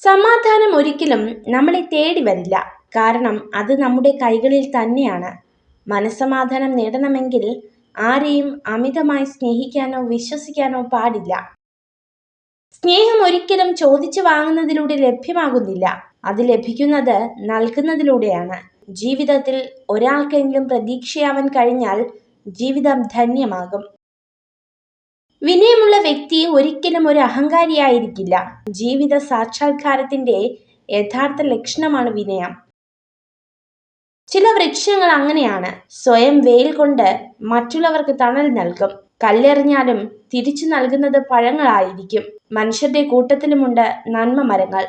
സമാധാനം ഒരിക്കലും നമ്മളെ തേടി വരില്ല. കാരണം അത് നമ്മുടെ കൈകളിൽ തന്നെയാണ്. മനസ്സമാധാനം നേടണമെങ്കിൽ ആരെയും അമിതമായി സ്നേഹിക്കാനോ വിശ്വസിക്കാനോ പാടില്ല. സ്നേഹം ഒരിക്കലും ചോദിച്ചു വാങ്ങുന്നതിലൂടെ ലഭ്യമാകുന്നില്ല. അത് ലഭിക്കുന്നത് നൽകുന്നതിലൂടെയാണ്. ജീവിതത്തിൽ ഒരാൾക്കെങ്കിലും പ്രതീക്ഷയാവാൻ കഴിഞ്ഞാൽ ജീവിതം ധന്യമാകും. വിനയമുള്ള വ്യക്തി ഒരിക്കലും ഒരു അഹങ്കാരിയായിരിക്കില്ല. ജീവിത സാക്ഷാത്കാരത്തിന്റെ യഥാർത്ഥ ലക്ഷണമാണ് വിനയം. ചില വൃക്ഷങ്ങൾ അങ്ങനെയാണ്. സ്വയം വെയിൽ കൊണ്ട് മറ്റുള്ളവർക്ക് തണൽ നൽകും. കല്ലെറിഞ്ഞാലും തിരിച്ചു നൽകുന്നത് പഴങ്ങളായിരിക്കും. മനുഷ്യരുടെ കൂട്ടത്തിലുമുണ്ട് നന്മ മരങ്ങൾ.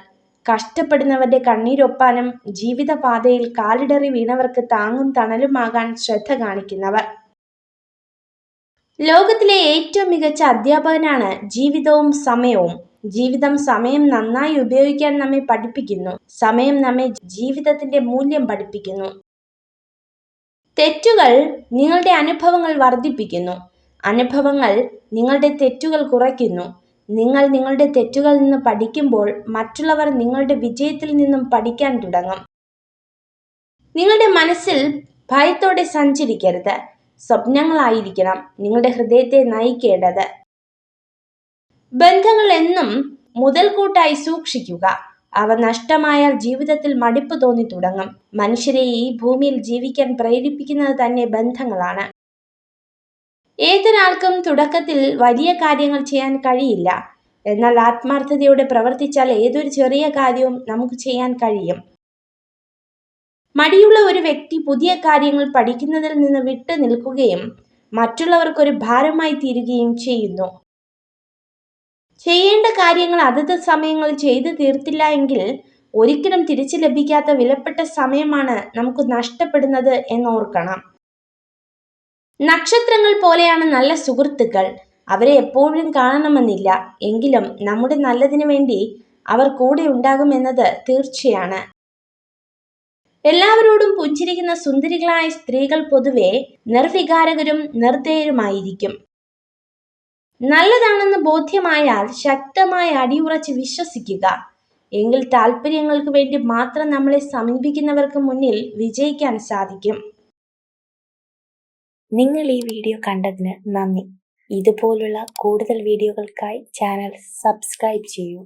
കഷ്ടപ്പെടുന്നവരുടെ കണ്ണീരൊപ്പാനും ജീവിതപാതയിൽ കാലിടറി വീണവർക്ക് താങ്ങും തണലുമാകാൻ ശ്രദ്ധ കാണിക്കുന്നവർ. ലോകത്തിലെ ഏറ്റവും മികച്ച അധ്യാപകനാണ് ജീവിതവും സമയവും. ജീവിതം സമയം നന്നായി ഉപയോഗിക്കാൻ നമ്മെ പഠിപ്പിക്കുന്നു. സമയം നമ്മെ ജീവിതത്തിന്റെ മൂല്യം പഠിപ്പിക്കുന്നു. തെറ്റുകൾ നിങ്ങളുടെ അനുഭവങ്ങൾ വർദ്ധിപ്പിക്കുന്നു. അനുഭവങ്ങൾ നിങ്ങളുടെ തെറ്റുകൾ കുറയ്ക്കുന്നു. നിങ്ങൾ നിങ്ങളുടെ തെറ്റുകളിൽ നിന്ന് പഠിക്കുമ്പോൾ മറ്റുള്ളവർ നിങ്ങളുടെ വിജയത്തിൽ നിന്നും പഠിക്കാൻ തുടങ്ങും. നിങ്ങളുടെ മനസ്സിൽ ഭയത്തോടെ സഞ്ചരിക്കരുത്. സ്വപ്നങ്ങളായിരിക്കണം നിങ്ങളുടെ ഹൃദയത്തെ നയിക്കേണ്ടത്. ബന്ധങ്ങൾ എന്നും മുതൽക്കൂട്ടായി സൂക്ഷിക്കുക. അവ നഷ്ടമായാൽ ജീവിതത്തിൽ മടുപ്പ് തോന്നി തുടങ്ങും. മനുഷ്യരെ ഈ ഭൂമിയിൽ ജീവിക്കാൻ പ്രേരിപ്പിക്കുന്നത് തന്നെ ബന്ധങ്ങളാണ്. ഏതൊരാൾക്കും തുടക്കത്തിൽ വലിയ കാര്യങ്ങൾ ചെയ്യാൻ കഴിയില്ല. എന്നാൽ ആത്മാർത്ഥതയോടെ പ്രവർത്തിച്ചാൽ ഏതൊരു ചെറിയ കാര്യവും നമുക്ക് ചെയ്യാൻ കഴിയും. മടിയുള്ള ഒരു വ്യക്തി പുതിയ കാര്യങ്ങൾ പഠിക്കുന്നതിൽ നിന്ന് വിട്ടു നിൽക്കുകയും മറ്റുള്ളവർക്കൊരു ഭാരമായി തീരുകയും ചെയ്യുന്നു. ചെയ്യേണ്ട കാര്യങ്ങൾ അതത് സമയങ്ങളിൽ ചെയ്തു തീർത്തില്ല എങ്കിൽ ഒരിക്കലും തിരിച്ചു ലഭിക്കാത്ത വിലപ്പെട്ട സമയമാണ് നമുക്ക് നഷ്ടപ്പെടുന്നത് എന്നോർക്കണം. നക്ഷത്രങ്ങൾ പോലെയാണ് നല്ല സുഹൃത്തുക്കൾ. അവരെ എപ്പോഴും കാണണമെന്നില്ല. എങ്കിലും നമ്മുടെ നല്ലതിനു വേണ്ടി അവർ കൂടെ ഉണ്ടാകുമെന്നത് തീർച്ചയാണ്. എല്ലാവരോടും പുഞ്ചിരിക്കുന്ന സുന്ദരികളായ സ്ത്രീകൾ പൊതുവെ നിർവികാരകരും നിർദ്ദയരുമായിരിക്കും. നല്ലതാണെന്ന് ബോധ്യമായാൽ ശക്തമായി അടിയുറച്ച് വിശ്വസിക്കുക. എങ്കിൽ താല്പര്യങ്ങൾക്ക് വേണ്ടി മാത്രം നമ്മളെ സമീപിക്കുന്നവർക്ക് മുന്നിൽ വിജയിക്കാൻ സാധിക്കും. നിങ്ങൾ ഈ വീഡിയോ കണ്ടതിന് നന്ദി. ഇതുപോലുള്ള കൂടുതൽ വീഡിയോകൾക്കായി ചാനൽ സബ്സ്ക്രൈബ് ചെയ്യൂ.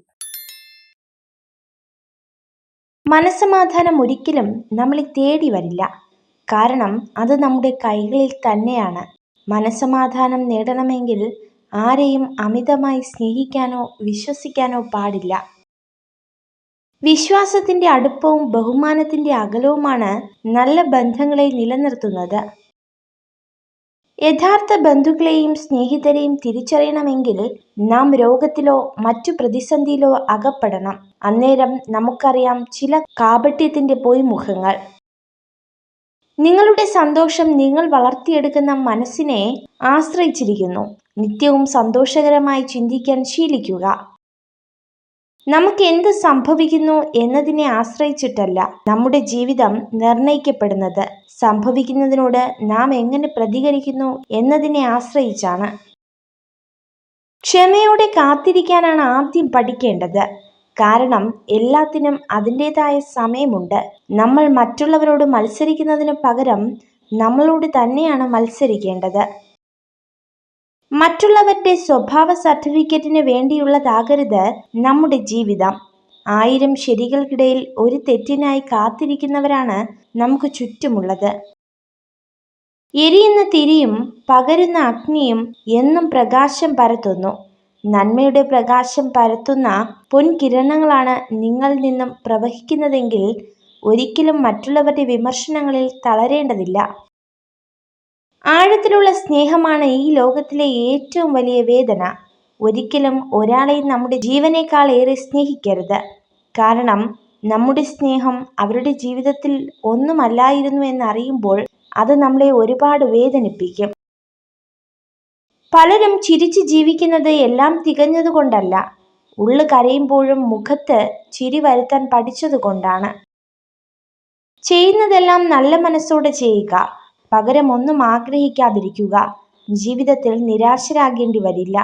മനസ്സമാധാനം ഒരിക്കലും നമ്മളെ തേടി വരില്ല. കാരണം അത് നമ്മുടെ കൈകളിൽ തന്നെയാണ്. മനസ്സമാധാനം നേടണമെങ്കിൽ ആരെയും അമിതമായി സ്നേഹിക്കാനോ വിശ്വസിക്കാനോ പാടില്ല. വിശ്വാസത്തിന്റെ അടുപ്പവും ബഹുമാനത്തിന്റെ അകലവുമാണ് നല്ല ബന്ധങ്ങളെ നിലനിർത്തുന്നത്. യഥാർത്ഥ ബന്ധുക്കളെയും സ്നേഹിതരെയും തിരിച്ചറിയണമെങ്കിൽ നാം രോഗത്തിലോ മറ്റു പ്രതിസന്ധിയിലോ അകപ്പെടണം. അന്നേരം നമുക്കറിയാം ചില കാപട്യത്തിന്റെ പൊയ്മുഖങ്ങൾ. നിങ്ങളുടെ സന്തോഷം നിങ്ങൾ വളർത്തിയെടുക്കുന്ന മനസ്സിനെ ആശ്രയിച്ചിരിക്കുന്നു. നിത്യവും സന്തോഷകരമായി ചിന്തിക്കാൻ ശീലിക്കുക. നമുക്ക് എന്ത് സംഭവിക്കുന്നു എന്നതിനെ ആശ്രയിച്ചിട്ടല്ല നമ്മുടെ ജീവിതം നിർണയിക്കപ്പെടുന്നത്. സംഭവിക്കുന്നതിനോട് നാം എങ്ങനെ പ്രതികരിക്കുന്നു എന്നതിനെ ആശ്രയിച്ചാണ്. ക്ഷമയോടെ കാത്തിരിക്കാനാണ് ആദ്യം പഠിക്കേണ്ടത്. കാരണം എല്ലാത്തിനും അതിൻ്റെതായ സമയമുണ്ട്. നമ്മൾ മറ്റുള്ളവരോട് മത്സരിക്കുന്നതിന് പകരം നമ്മളോട് തന്നെയാണ് മത്സരിക്കേണ്ടത്. മറ്റുള്ളവരുടെ സ്വഭാവ സർട്ടിഫിക്കറ്റിന് വേണ്ടിയുള്ളതാകരുത് നമ്മുടെ ജീവിതം. 1000 ശരികൾക്കിടയിൽ ഒരു തെറ്റിനായി കാത്തിരിക്കുന്നവരാണ് നമുക്ക് ചുറ്റുമുള്ളത്. എരിയുന്ന തിരിയും പകരുന്ന അഗ്നിയും എന്നും പ്രകാശം പരത്തുന്നു. നന്മയുടെ പ്രകാശം പരത്തുന്ന പൊൻകിരണങ്ങളാണ് നിങ്ങളിൽ നിന്നും പ്രവഹിക്കുന്നതെങ്കിൽ ഒരിക്കലും മറ്റുള്ളവരുടെ വിമർശനങ്ങളിൽ തളരേണ്ടതില്ല. ആഴത്തിലുള്ള സ്നേഹമാണ് ഈ ലോകത്തിലെ ഏറ്റവും വലിയ വേദന. ഒരിക്കലും ഒരാളെയും നമ്മുടെ ജീവനേക്കാൾ ഏറെ സ്നേഹിക്കരുത്. കാരണം നമ്മുടെ സ്നേഹം അവരുടെ ജീവിതത്തിൽ ഒന്നുമല്ലായിരുന്നു എന്നറിയുമ്പോൾ അത് നമ്മളെ ഒരുപാട് വേദനിപ്പിക്കും. പലരും ചിരിച്ച് ജീവിക്കുന്നത് എല്ലാം തികഞ്ഞതുകൊണ്ടല്ല, ഉള്ളു കരയുമ്പോഴും മുഖത്ത് ചിരി വരുത്താൻ പഠിച്ചതുകൊണ്ടാണ്. ചെയ്യുന്നതെല്ലാം നല്ല മനസ്സോടെ ചെയ്യുക. പകരം ഒന്നും ആഗ്രഹിക്കാതിരിക്കുക. ജീവിതത്തിൽ നിരാശരാകേണ്ടി വരില്ല.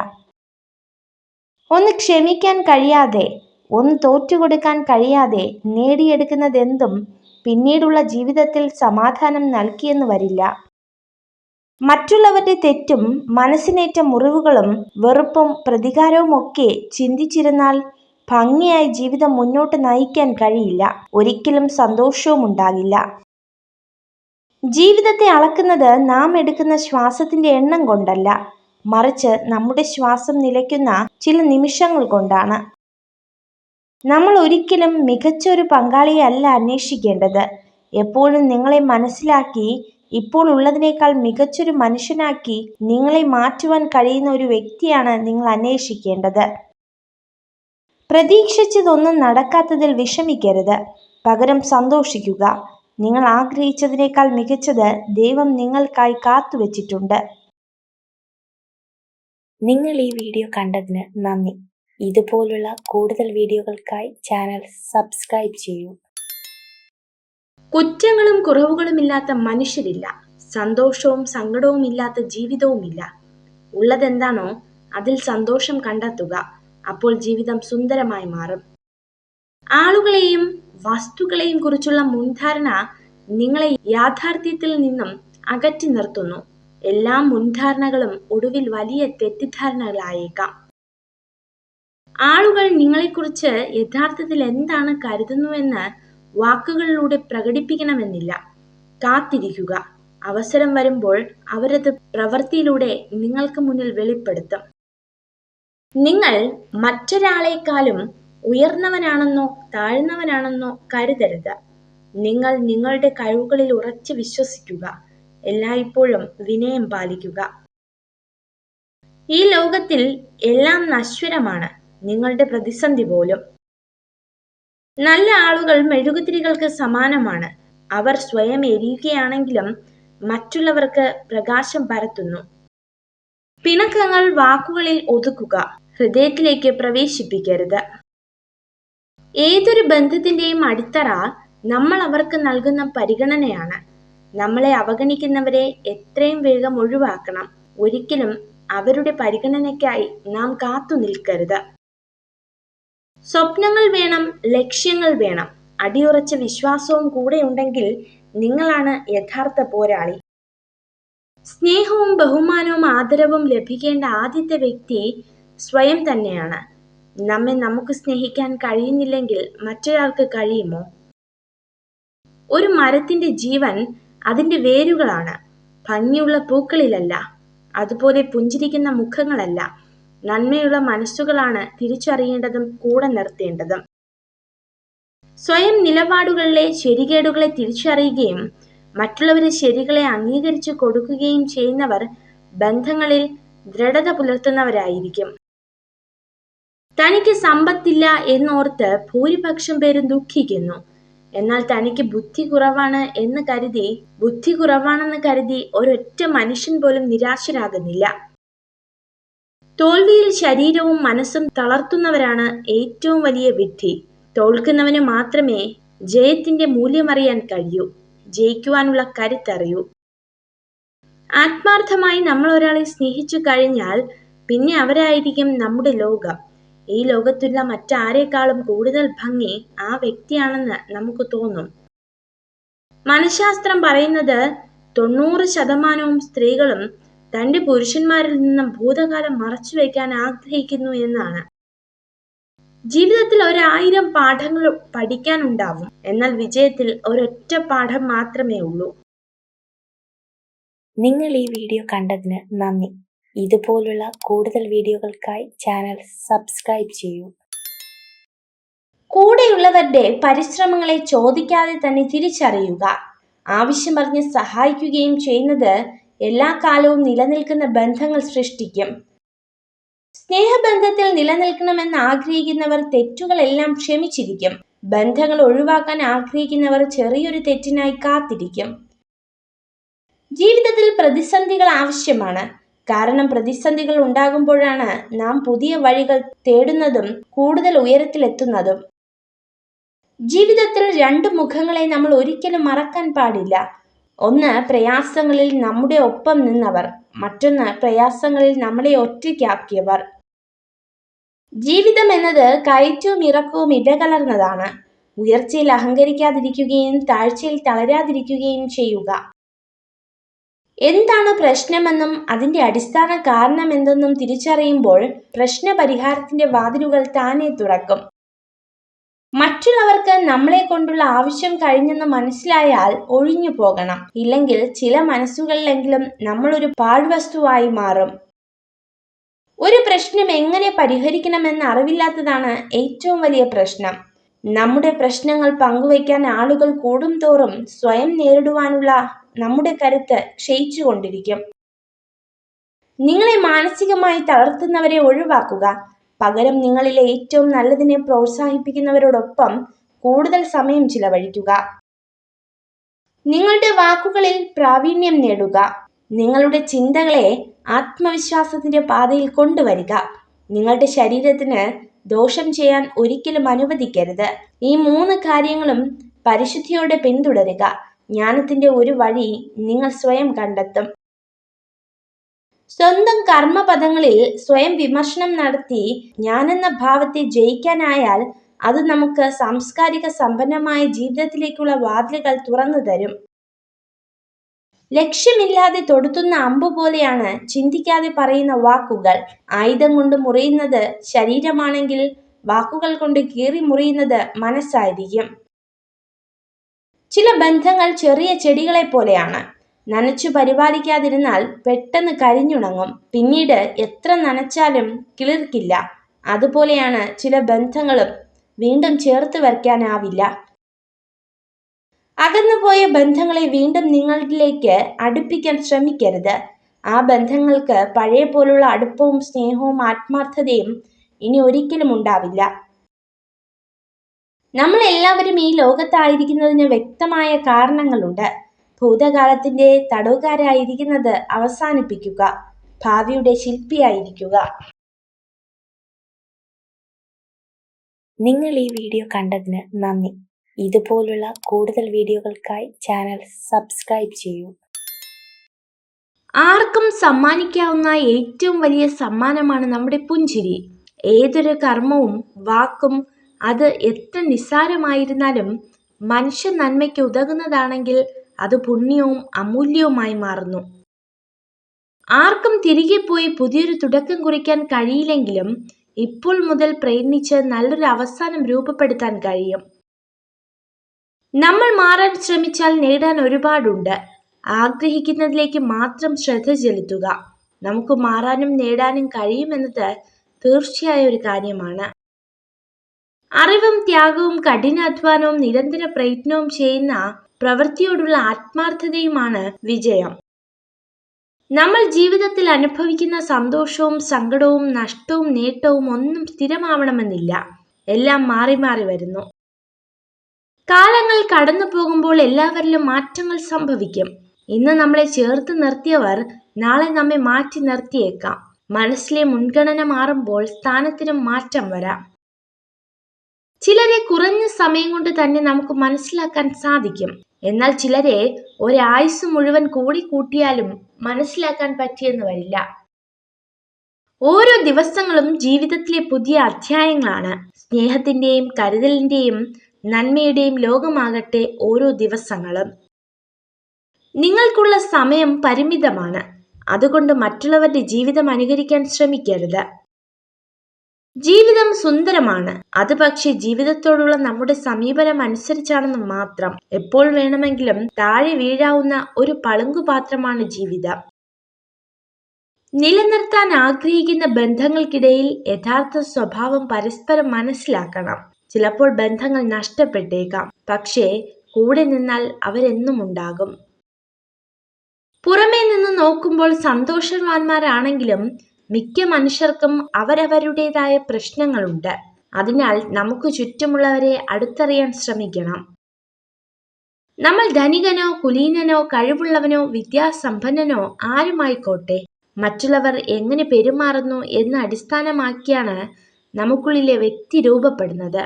ഒന്ന് ക്ഷമിക്കാൻ കഴിയാതെ ഒന്ന് തോറ്റുകൊടുക്കാൻ കഴിയാതെ നേടിയെടുക്കുന്നതെന്തും പിന്നീടുള്ള ജീവിതത്തിൽ സമാധാനം നൽകിയെന്ന് വരില്ല. മറ്റുള്ളവരുടെ തെറ്റും മനസ്സിനേറ്റ മുറിവുകളും വെറുപ്പും പ്രതികാരവും ഒക്കെ ചിന്തിച്ചിരുന്നാൽ ഭംഗിയായി ജീവിതം മുന്നോട്ട് നയിക്കാൻ കഴിയില്ല. ഒരിക്കലും സന്തോഷവും ഉണ്ടാകില്ല. ജീവിതത്തെ അളക്കുന്നത് നാം എടുക്കുന്ന ശ്വാസത്തിന്റെ എണ്ണം കൊണ്ടല്ല, മറിച്ച് നമ്മുടെ ശ്വാസം നിലയ്ക്കുന്ന ചില നിമിഷങ്ങൾ കൊണ്ടാണ്. നമ്മൾ ഒരിക്കലും മികച്ച ഒരു പങ്കാളിയെ അല്ല അന്വേഷിക്കേണ്ടത്. എപ്പോഴും നിങ്ങളെ മനസ്സിലാക്കി ഇപ്പോൾ ഉള്ളതിനേക്കാൾ മികച്ചൊരു മനുഷ്യനാക്കി നിങ്ങളെ മാറ്റുവാൻ കഴിയുന്ന ഒരു വ്യക്തിയാണ് നിങ്ങൾ അന്വേഷിക്കേണ്ടത്. പ്രതീക്ഷിച്ചതൊന്നും നടക്കാത്തതിൽ വിഷമിക്കരുത്, പകരം സന്തോഷിക്കുക. നിങ്ങൾ ആഗ്രഹിച്ചതിനേക്കാൾ മികച്ചത് ദൈവം നിങ്ങൾക്കായി കാത്തുവച്ചിട്ടുണ്ട്. നിങ്ങൾ ഈ വീഡിയോ കണ്ടതിന് നന്ദി. ഇതുപോലുള്ള കൂടുതൽ വീഡിയോകൾക്കായി ചാനൽ സബ്സ്ക്രൈബ് ചെയ്യൂ. കുറ്റങ്ങളും കുറവുകളുമില്ലാത്ത മനുഷ്യരില്ല. സന്തോഷവും സങ്കടവും ഇല്ലാത്ത ജീവിതവുമില്ല. ഉള്ളതെന്താണോ അതിൽ സന്തോഷം കണ്ടെത്തുക. അപ്പോൾ ജീവിതം സുന്ദരമായി മാറും. ആളുകളെയും വസ്തുക്കളെയും കുറിച്ചുള്ള മുൻധാരണ നിങ്ങളെ യാഥാർത്ഥ്യത്തിൽ നിന്നും അകറ്റി നിർത്തുന്നു. എല്ലാ മുൻധാരണകളും ഒടുവിൽ വലിയ തെറ്റിദ്ധാരണകളായേക്കാം. ആളുകൾ നിങ്ങളെക്കുറിച്ച് യഥാർത്ഥത്തിൽ എന്താണ് കരുതുന്നുവെന്ന് വാക്കുകളിലൂടെ പ്രകടിപ്പിക്കണമെന്നില്ല. കാത്തിരിക്കുക. അവസരം വരുമ്പോൾ അവരത് പ്രവൃത്തിയിലൂടെ നിങ്ങൾക്ക് മുന്നിൽ വെളിപ്പെടുത്തും. നിങ്ങൾ മറ്റൊരാളെക്കാളും ഉയർന്നവനാണെന്നോ താഴ്ന്നവനാണെന്നോ കരുതരുത്. നിങ്ങൾ നിങ്ങളുടെ കഴിവുകളിൽ ഉറച്ചു വിശ്വസിക്കുക. എല്ലായ്പ്പോഴും വിനയം പാലിക്കുക. ഈ ലോകത്തിൽ എല്ലാം നശ്വരമാണ്, നിങ്ങളുടെ പ്രതിസന്ധി പോലും. നല്ല ആളുകൾ മെഴുകുതിരികൾക്ക് സമാനമാണ്. അവർ സ്വയം എരിയുകയാണെങ്കിലും മറ്റുള്ളവർക്ക് പ്രകാശം പരത്തുന്നു. പിണക്കങ്ങൾ വാക്കുകളിൽ ഒതുക്കുക, ഹൃദയത്തിലേക്ക് പ്രവേശിപ്പിക്കരുത്. ഏതൊരു ബന്ധത്തിന്റെയും അടിത്തറ നമ്മൾ അവർക്ക് നൽകുന്ന പരിഗണനയാണ്. നമ്മളെ അവഗണിക്കുന്നവരെ എത്രയും വേഗം ഒഴിവാക്കണം. ഒരിക്കലും അവരുടെ പരിഗണനയ്ക്കായി നാം കാത്തു നിൽക്കരുത്. സ്വപ്നങ്ങൾ വേണം, ലക്ഷ്യങ്ങൾ വേണം. അടിയുറച്ച വിശ്വാസവും കൂടെ ഉണ്ടെങ്കിൽ നിങ്ങളാണ് യഥാർത്ഥ പോരാളി. സ്നേഹവും ബഹുമാനവും ആദരവും ലഭിക്കേണ്ട ആദ്യത്തെ വ്യക്തി സ്വയം തന്നെയാണ്. നമ്മെ നമുക്ക് സ്നേഹിക്കാൻ കഴിയുന്നില്ലെങ്കിൽ മറ്റൊരാൾക്ക് കഴിയുമോ? ഒരു മരത്തിന്റെ ജീവൻ അതിന്റെ വേരുകളാണ്, ഭംഗിയുള്ള പൂക്കളിലല്ല. അതുപോലെ പുഞ്ചിരിക്കുന്ന മുഖങ്ങളല്ല, നന്മയുള്ള മനസ്സുകളാണ് തിരിച്ചറിയേണ്ടതും കൂടെ നിർത്തേണ്ടതും. സ്വയം നിലപാടുകളിലെ ശരികേടുകളെ തിരിച്ചറിയുകയും മറ്റുള്ളവരെ ശരികളെ അംഗീകരിച്ചു കൊടുക്കുകയും ചെയ്യുന്നവർ ബന്ധങ്ങളിൽ ദൃഢത പുലർത്തുന്നവരായിരിക്കും. തനിക്ക് സമ്പത്തില്ല എന്നോർത്ത് ഭൂരിപക്ഷം പേരും ദുഃഖിക്കുന്നു. എന്നാൽ തനിക്ക് ബുദ്ധി കുറവാണെന്ന് കരുതി ഒരൊറ്റ മനുഷ്യൻ പോലും നിരാശരാകുന്നില്ല. തോൽവിയിൽ ശരീരവും മനസ്സും തളർത്തുന്നവരാണ് ഏറ്റവും വലിയ വിഡ്ഢി. തോൽക്കുന്നവന് മാത്രമേ ജയത്തിന്റെ മൂല്യമറിയാൻ കഴിയൂ, ജയിക്കുവാനുള്ള കരുത്തറിയൂ. ആത്മാർത്ഥമായി നമ്മൾ ഒരാളെ സ്നേഹിച്ചു കഴിഞ്ഞാൽ പിന്നെ അവരായിരിക്കും നമ്മുടെ ലോകം. ഈ ലോകത്തുള്ള മറ്റാരേക്കാളും കൂടുതൽ ഭംഗി ആ വ്യക്തിയാണെന്ന് നമുക്ക് തോന്നും. മനഃശാസ്ത്രം പറയുന്നത് 90% സ്ത്രീകളും തന്റെ പുരുഷന്മാരിൽ നിന്നും ഭൂതകാലം മറച്ചുവെക്കാൻ ആഗ്രഹിക്കുന്നു എന്നാണ്. ജീവിതത്തിൽ 1000 പാഠങ്ങൾ പഠിക്കാനുണ്ടാവും, എന്നാൽ വിജയത്തിൽ ഒരൊറ്റ പാഠം മാത്രമേ ഉള്ളൂ. നിങ്ങൾ ഈ വീഡിയോ കണ്ടതിന് നന്ദി. ഇതുപോലുള്ള കൂടുതൽ വീഡിയോകൾക്കായി ചാനൽ സബ്സ്ക്രൈബ് ചെയ്യൂ. കൂടെയുള്ളവരുടെ പരിശ്രമങ്ങളെ ചോദിക്കാതെ തന്നെ തിരിച്ചറിയുക. ആവശ്യമറിഞ്ഞ് സഹായിക്കുകയും ചെയ്യുന്നത് എല്ലാ കാലവും നിലനിൽക്കുന്ന ബന്ധങ്ങൾ സൃഷ്ടിക്കും. സ്നേഹബന്ധത്തിൽ നിലനിൽക്കണമെന്ന് ആഗ്രഹിക്കുന്നവർ തെറ്റുകളെല്ലാം ക്ഷമിച്ചിരിക്കും. ബന്ധങ്ങൾ ഒഴിവാക്കാൻ ആഗ്രഹിക്കുന്നവർ ചെറിയൊരു തെറ്റിനായി കാത്തിരിക്കും. ജീവിതത്തിൽ പ്രതിസന്ധികൾ ആവശ്യമാണ്. കാരണം പ്രതിസന്ധികൾ ഉണ്ടാകുമ്പോഴാണ് നാം പുതിയ വഴികൾ തേടുന്നതും കൂടുതൽ ഉയരത്തിലെത്തുന്നതും. ജീവിതത്തിൽ 2 മുഖങ്ങളെ നമ്മൾ ഒരിക്കലും മറക്കാൻ പാടില്ല. ഒന്ന് പ്രയാസങ്ങളിൽ നമ്മുടെ ഒപ്പം നിന്നവർ, മറ്റൊന്ന് പ്രയാസങ്ങളിൽ നമ്മളെ ഒറ്റയ്ക്കാക്കിയവർ. ജീവിതം എന്നത് കയറ്റവും ഇറക്കവും ഇടകലർന്നതാണ്. ഉയർച്ചയിൽ അഹങ്കരിക്കാതിരിക്കുകയും താഴ്ചയിൽ തളരാതിരിക്കുകയും ചെയ്യുക. എന്താണ് പ്രശ്നമെന്നും അതിന്റെ അടിസ്ഥാന കാരണം എന്തെന്നും തിരിച്ചറിയുമ്പോൾ പ്രശ്നപരിഹാരത്തിന്റെ വാതിലുകൾ താനെ തുറക്കും. മറ്റുള്ളവർക്ക് നമ്മളെ കൊണ്ടുള്ള ആവശ്യം കഴിഞ്ഞെന്ന് മനസ്സിലായാൽ ഒഴിഞ്ഞു പോകണം. ഇല്ലെങ്കിൽ ചില മനസ്സുകളിലെങ്കിലും നമ്മളൊരു പാഴ്വസ്തുവായി മാറും. ഒരു പ്രശ്നം എങ്ങനെ പരിഹരിക്കണമെന്ന് അറിവില്ലാത്തതാണ് ഏറ്റവും വലിയ പ്രശ്നം. നമ്മുടെ പ്രശ്നങ്ങൾ പങ്കുവയ്ക്കാൻ ആളുകൾ കൂടും തോറും സ്വയം നേരിടുവാനുള്ള നമ്മുടെ കരുത്ത് ക്ഷയിച്ചുകൊണ്ടിരിക്കും. നിങ്ങളെ മാനസികമായി തളർത്തുന്നവരെ ഒഴിവാക്കുക. പകരം നിങ്ങളിലെ ഏറ്റവും നല്ലതിനെ പ്രോത്സാഹിപ്പിക്കുന്നവരോടൊപ്പം കൂടുതൽ സമയം ചിലവഴിക്കുക. നിങ്ങളുടെ വാക്കുകളിൽ പ്രാവീണ്യം നേടുക. നിങ്ങളുടെ ചിന്തകളെ ആത്മവിശ്വാസത്തിന്റെ പാതയിൽ കൊണ്ടുവരിക. നിങ്ങളുടെ ശരീരത്തിന് ദോഷം ചെയ്യാൻ ഒരിക്കലും അനുവദിക്കരുത്. ഈ 3 കാര്യങ്ങളും പരിശുദ്ധിയോടെ പിന്തുടരുക. ജ്ഞാനത്തിന്റെ ഒരു വഴി നിങ്ങൾ സ്വയം കണ്ടെത്തും. സ്വന്തം കർമ്മപദങ്ങളിൽ സ്വയം വിമർശനം നടത്തി ഞാനെന്ന ഭാവത്തെ ജയിക്കാനായാൽ അത് നമുക്ക് സാംസ്കാരിക സമ്പന്നമായ ജീവിതത്തിലേക്കുള്ള വാതിലുകൾ തുറന്നു തരും. ലക്ഷ്യമില്ലാതെ തൊടുത്തുന്ന അമ്പു പോലെയാണ് ചിന്തിക്കാതെ പറയുന്ന വാക്കുകൾ. ആയുധം കൊണ്ട് മുറിയുന്നത് ശരീരമാണെങ്കിൽ വാക്കുകൾ കൊണ്ട് കീറി മുറിയുന്നത് മനസ്സായിരിക്കും. ചില ബന്ധങ്ങൾ ചെറിയ ചെടികളെ പോലെയാണ്. നനച്ചു പരിപാലിക്കാതിരുന്നാൽ പെട്ടെന്ന് കരിഞ്ഞുണങ്ങും. പിന്നീട് എത്ര നനച്ചാലും കിളിർക്കില്ല. അതുപോലെയാണ് ചില ബന്ധങ്ങളും. വീണ്ടും ചേർത്ത് വയ്ക്കാനാവില്ല. അകന്നുപോയ ബന്ധങ്ങളെ വീണ്ടും നിങ്ങളിലേക്ക് അടുപ്പിക്കാൻ ശ്രമിക്കരുത്. ആ ബന്ധങ്ങൾക്ക് പഴയ പോലുള്ള അടുപ്പവും സ്നേഹവും ആത്മാർത്ഥതയും ഇനി ഒരിക്കലും ഉണ്ടാവില്ല. നമ്മൾ എല്ലാവരും ഈ ലോകത്തായിരിക്കുന്നതിന് വ്യക്തമായ കാരണങ്ങളുണ്ട്. ഭൂതകാലത്തിന്റെ തടവുകാരായിരിക്കുന്നത് അവസാനിപ്പിക്കുക. ഭാവിയുടെ ശില്പിയായിരിക്കുക. നിങ്ങൾ ഈ വീഡിയോ കണ്ടതിന് നന്ദി. ഇതുപോലുള്ള കൂടുതൽ വീഡിയോകൾക്കായി ചാനൽ സബ്സ്ക്രൈബ് ചെയ്യൂ. ആർക്കും സമ്മാനിക്കാവുന്ന ഏറ്റവും വലിയ സമ്മാനമാണ് നമ്മുടെ പുഞ്ചിരി. ഏതൊരു കർമ്മവും വാക്കും അത് എത്ര നിസ്സാരമായിരുന്നാലും മനുഷ്യ നന്മയ്ക്ക് ഉതകുന്നതാണെങ്കിൽ അത് പുണ്യവും അമൂല്യവുമായി മാറുന്നു. ആർക്കും തിരികെ പോയി പുതിയൊരു തുടക്കം കുറിക്കാൻ കഴിയില്ലെങ്കിലും ഇപ്പോൾ മുതൽ പ്രയത്നിച്ച് നല്ലൊരു അവസാനം രൂപപ്പെടുത്താൻ കഴിയും. നമ്മൾ മാറാൻ ശ്രമിച്ചാൽ നേടാൻ ഒരുപാടുണ്ട്. ആഗ്രഹിക്കുന്നതിലേക്ക് മാത്രം ശ്രദ്ധ ചെലുത്തുക. നമുക്ക് മാറാനും നേടാനും കഴിയുമെന്നത് തീർച്ചയായ ഒരു കാര്യമാണ്. അറിവും ത്യാഗവും കഠിനാധ്വാനവും നിരന്തര പ്രയത്നവും ചെയ്യുന്ന പ്രവൃത്തിയോടുള്ള ആത്മാർത്ഥതയുമാണ് വിജയം. നമ്മൾ ജീവിതത്തിൽ അനുഭവിക്കുന്ന സന്തോഷവും സങ്കടവും നഷ്ടവും നേട്ടവും ഒന്നും സ്ഥിരമാവണമെന്നില്ല. എല്ലാം മാറി മാറി വരുന്നു. കാലങ്ങൾ കടന്നു പോകുമ്പോൾ എല്ലാവരിലും മാറ്റങ്ങൾ സംഭവിക്കും. ഇന്ന് നമ്മളെ ചേർത്ത് നിർത്തിയവർ നാളെ നമ്മെ മാറ്റി നിർത്തിയേക്കാം. മനസ്സിലെ മുൻഗണന മാറുമ്പോൾ സ്ഥാനത്തിനും മാറ്റം വരാം. ചിലരെ കുറഞ്ഞ സമയം കൊണ്ട് തന്നെ നമുക്ക് മനസ്സിലാക്കാൻ സാധിക്കും. എന്നാൽ ചിലരെ ഒരായുസ് മുഴുവൻ കൂട്ടിയാലും മനസ്സിലാക്കാൻ പറ്റിയെന്ന് വരില്ല. ഓരോ ദിവസങ്ങളും ജീവിതത്തിലെ പുതിയ അധ്യായങ്ങളാണ്. സ്നേഹത്തിന്റെയും കരുതലിന്റെയും നന്മയുടെയും ലോകമാകട്ടെ ഓരോ ദിവസങ്ങളും. നിങ്ങൾക്കുള്ള സമയം പരിമിതമാണ്. അതുകൊണ്ട് മറ്റുള്ളവരുടെ ജീവിതം അനുകരിക്കാൻ ശ്രമിക്കരുത്. ജീവിതം സുന്ദരമാണ്. അത് പക്ഷേ ജീവിതത്തോടുള്ള നമ്മുടെ സമീപനം അനുസരിച്ചാണെന്ന് മാത്രം. എപ്പോൾ വേണമെങ്കിലും താഴെ വീഴാവുന്ന ഒരു പളുങ്കുപാത്രമാണ് ജീവിതം. നിലനിർത്താൻ ആഗ്രഹിക്കുന്ന ബന്ധങ്ങൾക്കിടയിൽ യഥാർത്ഥ സ്വഭാവം പരസ്പരം മനസ്സിലാക്കണം. ചിലപ്പോൾ ബന്ധങ്ങൾ നഷ്ടപ്പെട്ടേക്കാം. പക്ഷേ കൂടെ നിന്നാൽ അവരെന്നും ഉണ്ടാകും. പുറമേ നിന്ന് നോക്കുമ്പോൾ സന്തോഷവാന്മാരാണെങ്കിലും മിക്ക മനുഷ്യർക്കും അവരവരുടേതായ പ്രശ്നങ്ങളുണ്ട്. അതിനാൽ നമുക്ക് ചുറ്റുമുള്ളവരെ അടുത്തറിയാൻ ശ്രമിക്കണം. നമ്മൾ ധനികനോ കുലീനനോ കഴിവുള്ളവനോ വിദ്യാസമ്പന്നനോ ആരുമായിക്കോട്ടെ, മറ്റുള്ളവർ എങ്ങനെ പെരുമാറുന്നു എന്ന അടിസ്ഥാനമാക്കിയാണ് നമുക്കുള്ളിലെ വ്യക്തി രൂപപ്പെടുന്നത്.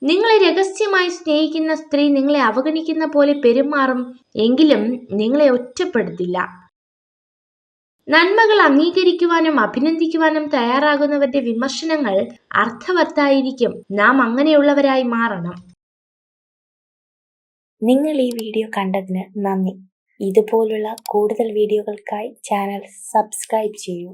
നിങ്ങളെ രഹസ്യമായി സ്നേഹിക്കുന്ന സ്ത്രീ നിങ്ങളെ അവഗണിക്കുന്ന പോലെ പെരുമാറും. എങ്കിലും നിങ്ങളെ ഒറ്റപ്പെടുത്തില്ല. നന്മകൾ അംഗീകരിക്കുവാനും അഭിനന്ദിക്കുവാനും തയ്യാറാകുന്നവരുടെ വിമർശനങ്ങൾ അർത്ഥവത്തായിരിക്കും. നാം അങ്ങനെയുള്ളവരായി മാറണം. നിങ്ങൾ ഈ വീഡിയോ കണ്ടതിന് നന്ദി. ഇതുപോലുള്ള കൂടുതൽ വീഡിയോകൾക്കായി ചാനൽ സബ്സ്ക്രൈബ് ചെയ്യൂ.